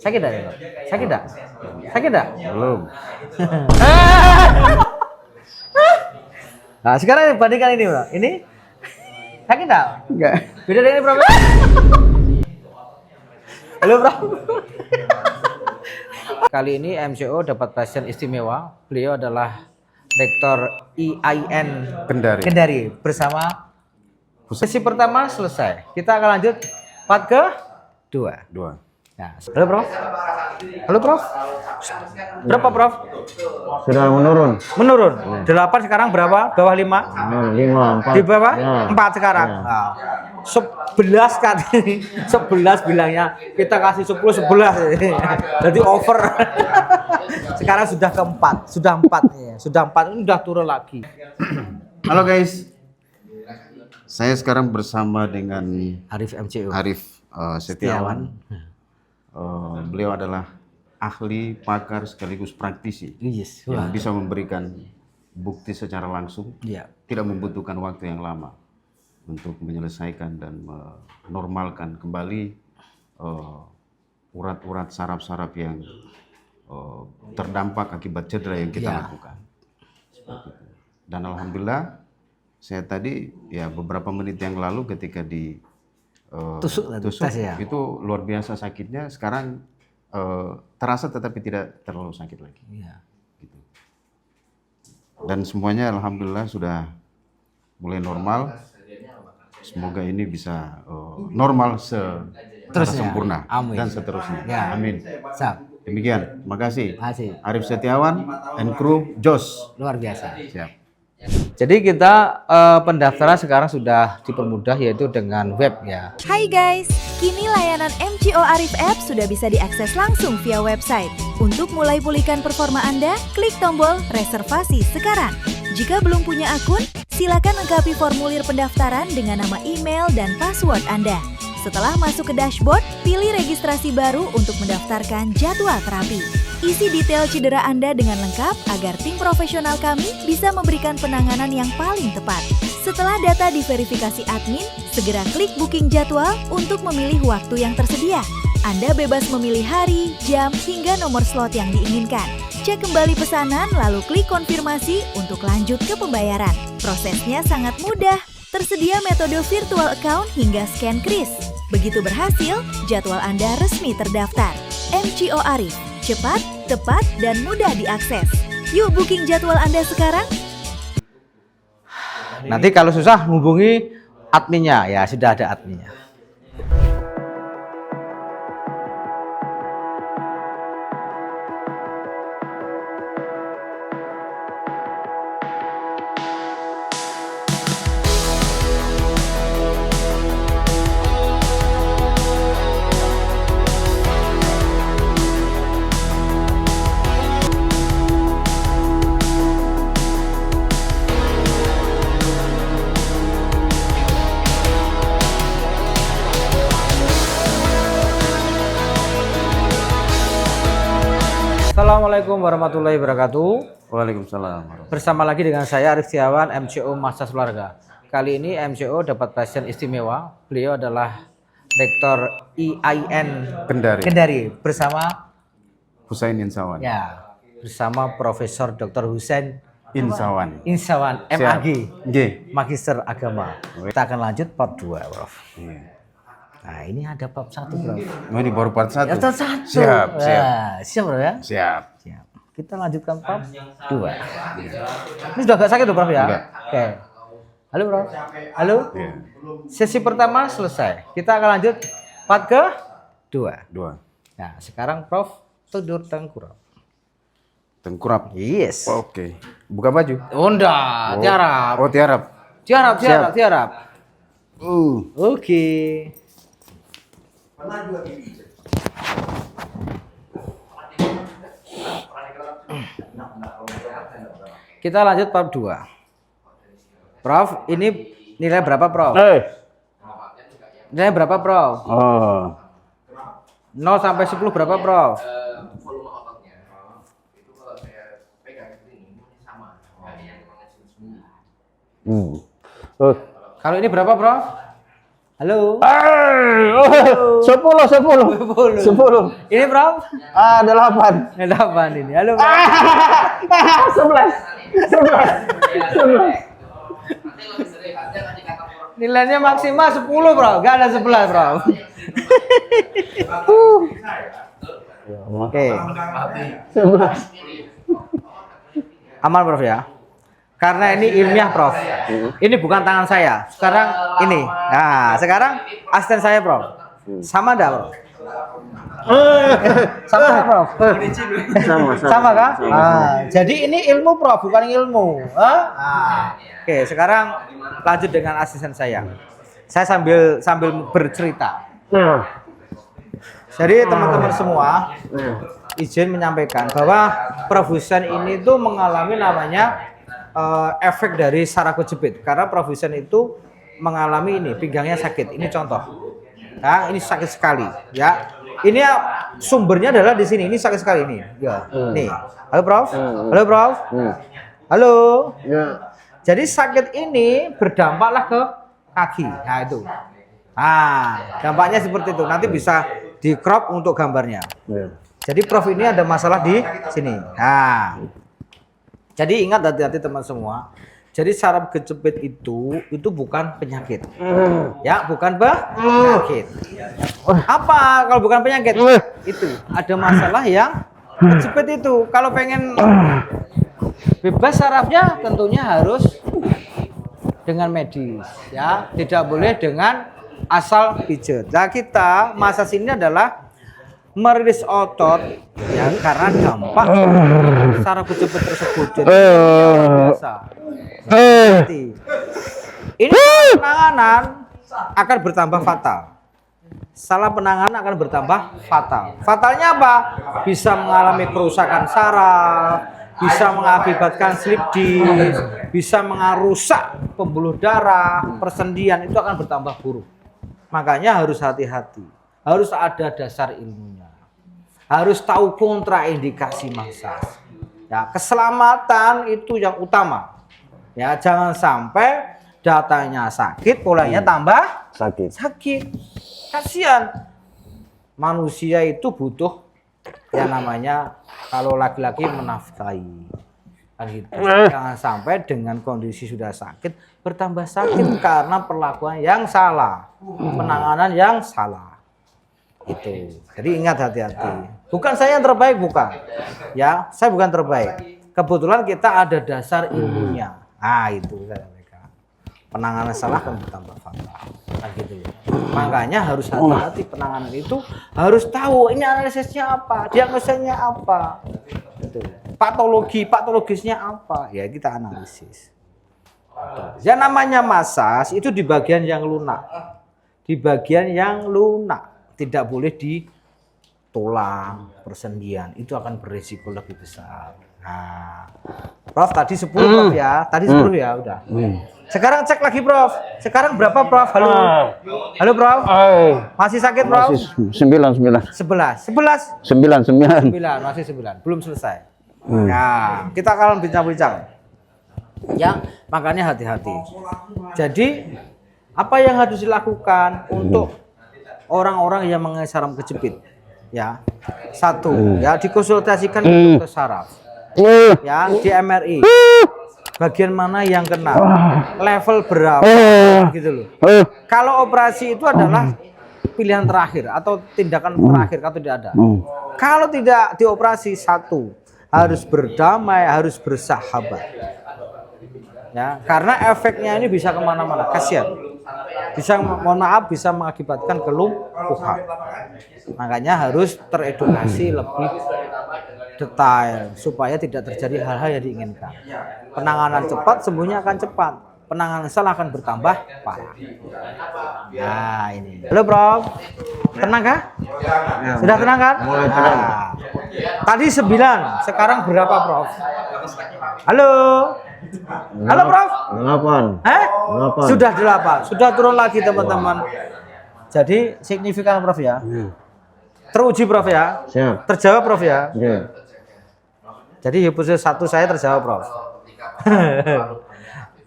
Sakit enggak? Sakit enggak? Sakit enggak? Belum. Nah, sekarang bandingkan ini, Bro. Ini sakit enggak? Enggak. Beda dengan ini, Bro. Halo, Bro. Kali ini MCO dapat pasien istimewa. Beliau adalah Rektor IAIN Kendari bersama sesi pertama selesai. Kita akan lanjut part ke-2. Nah, halo Prof. Halo Prof. Berapa Prof? Sudah menurun. Menurun. 8 sekarang berapa? Bawah 5? 5, 4. Di bawah? Ya. 4 sekarang. Ya. Nah, 11 kan. 11 bilangnya. Kita kasih 10 11. Jadi over. Sekarang sudah ke-4. Sudah 4 ya. Sudah 4 ini sudah turun lagi. Halo guys. Saya sekarang bersama dengan Arif MCO. Arif Setiawan. Beliau adalah ahli, pakar sekaligus praktisi Yes. yang bisa memberikan bukti secara langsung, tidak membutuhkan waktu yang lama untuk menyelesaikan dan menormalkan kembali urat-urat saraf-saraf yang terdampak akibat cedera yang kita lakukan. Seperti itu. Dan alhamdulillah saya tadi ya beberapa menit yang lalu ketika di tusuk ya. Itu luar biasa sakitnya. Sekarang terasa tetapi tidak terlalu sakit lagi. Gitu. Dan semuanya alhamdulillah sudah mulai normal. Semoga ini bisa normal secara sempurna. Amin. Dan seterusnya. Amin. Demikian. Terima kasih. Arif Setiawan and kru Jos. Luar biasa. Siap. Jadi kita pendaftaran sekarang sudah dipermudah yaitu dengan web ya. Hai guys, kini layanan MCO Arif App sudah bisa diakses langsung via website. Untuk mulai pulihkan performa Anda, klik tombol reservasi sekarang. Jika belum punya akun, silakan lengkapi formulir pendaftaran dengan nama email dan password Anda. Setelah masuk ke dashboard, pilih registrasi baru untuk mendaftarkan jadwal terapi. Isi detail cedera Anda dengan lengkap agar tim profesional kami bisa memberikan penanganan yang paling tepat. Setelah data diverifikasi admin, segera klik booking jadwal untuk memilih waktu yang tersedia. Anda bebas memilih hari, jam, hingga nomor slot yang diinginkan. Cek kembali pesanan lalu klik konfirmasi untuk lanjut ke pembayaran. Prosesnya sangat mudah. Tersedia metode virtual account hingga scan kris. Begitu berhasil, jadwal Anda resmi terdaftar. MCO Arif, cepat, tepat, dan mudah diakses. Yuk booking jadwal Anda sekarang. Nanti kalau susah hubungi adminnya, ya sudah ada adminnya. Assalamualaikum warahmatullahi wabarakatuh. Waalaikumsalam. Bersama lagi dengan saya Arif Setiawan, MCO Masa Keluarga. Kali ini MCO dapat pasien istimewa. Beliau adalah Rektor IAIN Kendari bersama Husain Insawan. ya, bersama Profesor Dr. Husain Insawan. MAG, G. Magister Agama. Kita akan lanjut part 2, Prof. Iya. Nah, ini ada part 1, Prof. Oh, ini baru part 1. Ya, part 1. Siap. Nah, siap, Bro ya? Siap. Siap. Kita lanjutkan part 2. Ini sudah agak sakit tuh, Prof ya? Enggak. Oke. Halo, Prof. Halo. Iya. Sesi pertama selesai. Kita akan lanjut part ke-2. 2. Nah, sekarang Prof tidur tengkurap. Tengkurap. Yes. Oke. Buka baju. Unda, tiarap. Oh, tiarap. Tiarap. Oke. Kita lanjut part 2. Prof, ini nilai berapa, Prof? Nilai berapa, Prof? 0 sampai 10 berapa, Prof? Kalau ini berapa, Prof? Halo. 10. Ini Prof? 8. 8 ini. Halo Prof. 11. Nilainya maksimal 10 Prof. Gak ada 11 Prof. Oke. 11. Aman Prof ya. Karena ini ilmiah Prof. Ini bukan tangan saya. Sekarang ini. Nah, sekarang asisten saya Prof. Sama enggak Prof? Sama enggak, Prof? Sama kan? Jadi ini ilmu Prof, bukan ilmu. Oke, sekarang lanjut dengan asisten saya. Saya sambil bercerita. Jadi teman-teman semua izin menyampaikan bahwa Prof Husain ini tuh mengalami namanya efek dari saraf kejepit, karena Prof Husain itu mengalami ini pinggangnya sakit. Ini contoh, ya ini sakit sekali, ya. Ini sumbernya adalah di sini. Ini sakit sekali ini, ya. Nih, halo Prof, halo Prof, halo. Ya. Jadi sakit ini berdampaklah ke kaki, nah itu. Nah, dampaknya seperti itu. Nanti bisa di crop untuk gambarnya. Jadi Prof ini ada masalah di sini. Nah. Jadi ingat hati-hati teman semua. Jadi saraf kejepit itu bukan penyakit. Ya, bukan penyakit. Apa kalau bukan penyakit? Itu ada masalah yang kejepit itu. Kalau pengen bebas sarafnya tentunya harus dengan medis, ya. Tidak boleh dengan asal pijat. Nah, kita massage ini adalah merilis otot, ya, karena dampak saraf kejepit tersebut. Jadi biasa. Ini penanganan akan bertambah fatal. Salah penanganan akan bertambah fatal. Fatalnya apa? Bisa mengalami kerusakan saraf, bisa mengakibatkan slip disc, bisa merusak pembuluh darah, persendian, itu akan bertambah buruk. Makanya harus hati-hati. Harus ada dasar ilmunya. Harus tahu kontraindikasi massage. Ya, keselamatan itu yang utama. Ya, jangan sampai datanya sakit, polanya tambah sakit. Kasihan. Manusia itu butuh yang namanya, kalau laki-laki menafkahi. Kan gitu. Jangan sampai dengan kondisi sudah sakit bertambah sakit karena perlakuan yang salah, penanganan yang salah. Itu. Jadi ingat, hati-hati. Bukan saya yang terbaik, bukan. Ya, saya bukan terbaik. Kebetulan kita ada dasar ilmunya. Itu saya sampaikan. Penanganan salah akan bertambah fatal. Nah, gitu. Makanya harus hati-hati, penanganan itu harus tahu ini analisisnya apa, diagnosanya apa. Gitu. Patologisnya apa? Ya kita analisis. Yang namanya massage itu di bagian yang lunak. Di bagian yang lunak. Tidak boleh di tulang, persendian. Itu akan berisiko lebih besar. Nah, Prof tadi 10 Prof ya. Tadi 10 ya, udah. Sekarang cek lagi Prof. Sekarang berapa Prof? Halo. Halo Prof. Masih sakit Prof? Masih 9. 11. Masih 9. Belum selesai. Nah, kita akan bincang-bincang. Ya, makanya hati-hati. Jadi, apa yang harus dilakukan untuk orang-orang yang mengalami saraf kejepit? Ya, satu, ya dikonsultasikan ke dokter saraf. Ya, di MRI. Bagian mana yang kena? Level berapa? Gitu loh. Kalau operasi itu adalah pilihan terakhir atau tindakan terakhir kalau tidak ada. Kalau tidak dioperasi, satu, harus berdamai, harus bersahabat. Ya, karena efeknya ini bisa kemana-mana. Kasihan. Bisa, mohon maaf, bisa mengakibatkan kelumpuhan. Makanya harus teredukasi lebih detail supaya tidak terjadi hal-hal yang diinginkan. Penanganan cepat, sembuhnya akan cepat. Penanganan salah akan bertambah parah. Nah, ini. Halo, Prof. Tenang kah? Sudah tenang kan? Nah, tadi 9, sekarang berapa, Prof? Halo. Halo, Prof. 8. Sudah 8. Sudah turun lagi, teman-teman. Jadi signifikan, Prof ya. Teruji, Prof ya. Siap. Terjawab, Prof ya. Oke. Jadi hipotesis 1 saya terjawab, Prof.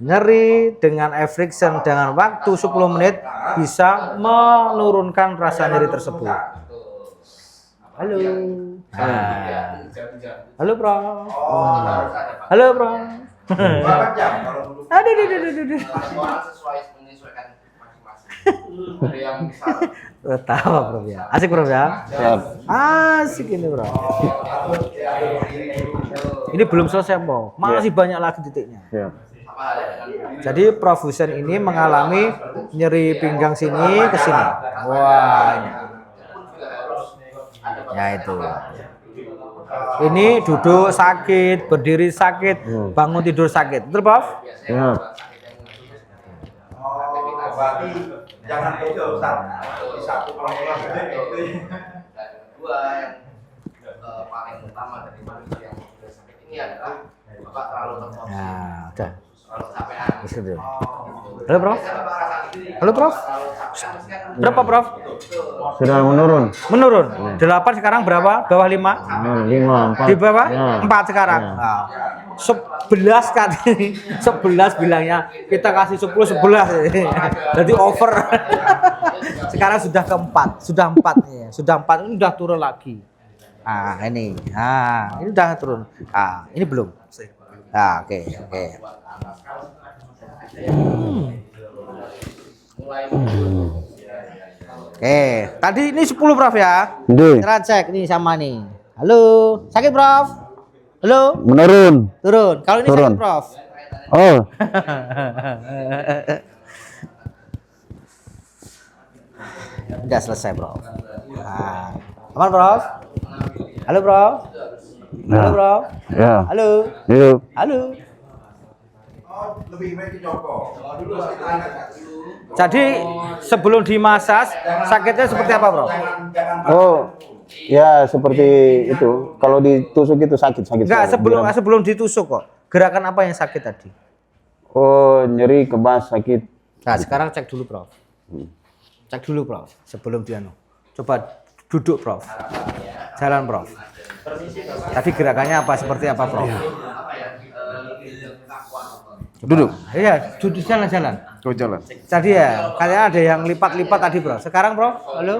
Nyeri dengan friction dengan waktu 10 menit bisa menurunkan rasa nyeri tersebut. Halo. Halo, Bro. Halo, Bro. Aduh. Tahu, Bro ya. Asik, Bro ya. Asik ini, Bro. Ini belum selesai, Bro. Masih banyak lagi titiknya. Jadi Prof Husen ini mengalami nyeri pinggang sini ke sini. Wah. Ya itu. Ini duduk sakit, berdiri sakit, bangun tidur sakit. Betul, Prof? Ya. Jangan itu Ustaz. Di satu kalau Dua yang paling utama dari manusia yang sakit ini adalah Bapak terlalu terfokus. Nah, udah. Terlalu capean. Gitu. Halo, Prof. Halo, Prof. Berapa, Prof? Sudah menurun. Menurun. 8 sekarang berapa? Bawah 5? 5, 4. Di bawah? Ya. 4 sekarang. Nah, 11 kan ini. 11 bilangnya. Kita kasih 10 11. Jadi over. Sekarang sudah ke-4. Sudah 4 nih. Sudah 4 ini udah turun lagi. Ah, ini. Ah, ini udah turun. Ah, ini belum. Ah, oke. Oke, tadi ini 10 Prof ya. Kita cek nih sama nih. Halo, sakit Prof? Halo? Menurun. Turun. Kalau ini Turun. sakit Prof. Oh. Udah selesai Prof. Nah, aman Prof? Halo Prof? Halo Prof? Ya. Halo? Yuk. Halo? lebih baik dicopot. Dulu Jadi sebelum dimasas sakitnya seperti apa Prof? Oh. Ya, seperti itu. Kalau ditusuk itu sakit. Enggak, sebelum ditusuk kok. Gerakan apa yang sakit tadi? Oh, nyeri, kebas, sakit. Nah, sekarang cek dulu Prof. Cek dulu Prof. Sebelum dia coba duduk Prof. Jalan Prof. Tadi gerakannya apa? Seperti apa Prof? Duduk. Iya, duduk jalan-jalan. Kau jalan. Tadi ya, kalian ada yang lipat-lipat tadi Prof. Sekarang Prof, halo?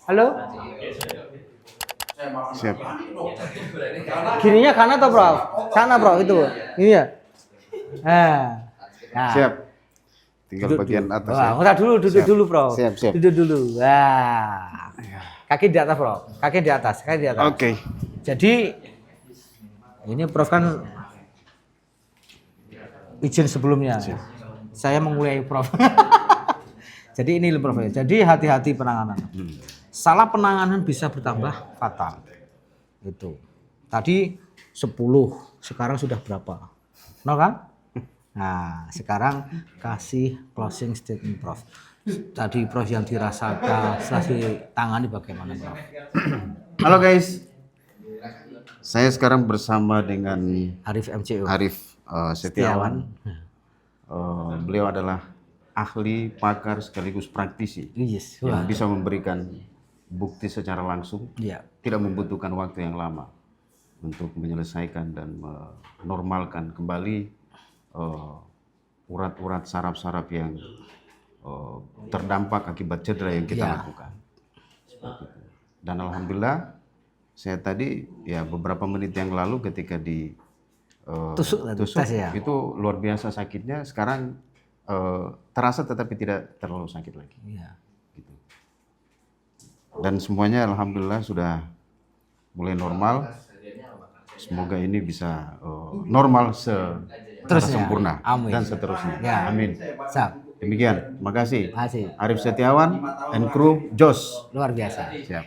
Halo? Siap. Gininya kanan atau Prof? Sana Prof, itu. Ini ya. Nah. Siap. Tinggal bagian atas. Wah, Ya. udah duduk Siap. dulu Prof. Siap. Duduk dulu. Wah. Kaki di atas Prof. Kaki di atas. Oke. Jadi ini Prof kan izin sebelumnya. Saya menguliahi Prof. Jadi ini Prof. Jadi hati-hati penanganan. Salah penanganan bisa bertambah fatal. Itu. Tadi 10, sekarang sudah berapa? 0 kan? Nah, sekarang kasih closing statement Prof. Tadi Prof yang dirasakan setelah ditangani bagaimana Prof? Halo guys. Saya sekarang bersama dengan Arif MCO. Arif Setiawan. Beliau adalah ahli, pakar sekaligus praktisi Yes. yang Wah. bisa memberikan bukti secara langsung, Iya. tidak membutuhkan waktu yang lama untuk menyelesaikan dan menormalkan kembali urat-urat saraf-saraf yang terdampak akibat cedera yang kita lakukan. Dan alhamdulillah saya tadi ya beberapa menit yang lalu ketika di Tusuk tes ya. itu luar biasa sakitnya. Sekarang terasa tetapi tidak terlalu sakit lagi. Iya. Gitu. Dan semuanya alhamdulillah sudah mulai normal. Semoga ini bisa normal secara sempurna. Amin. Dan seterusnya. Ya. Amin. Siap. Demikian. Terima kasih. Masih Arif Setiawan and crew Jos. luar biasa. Siap.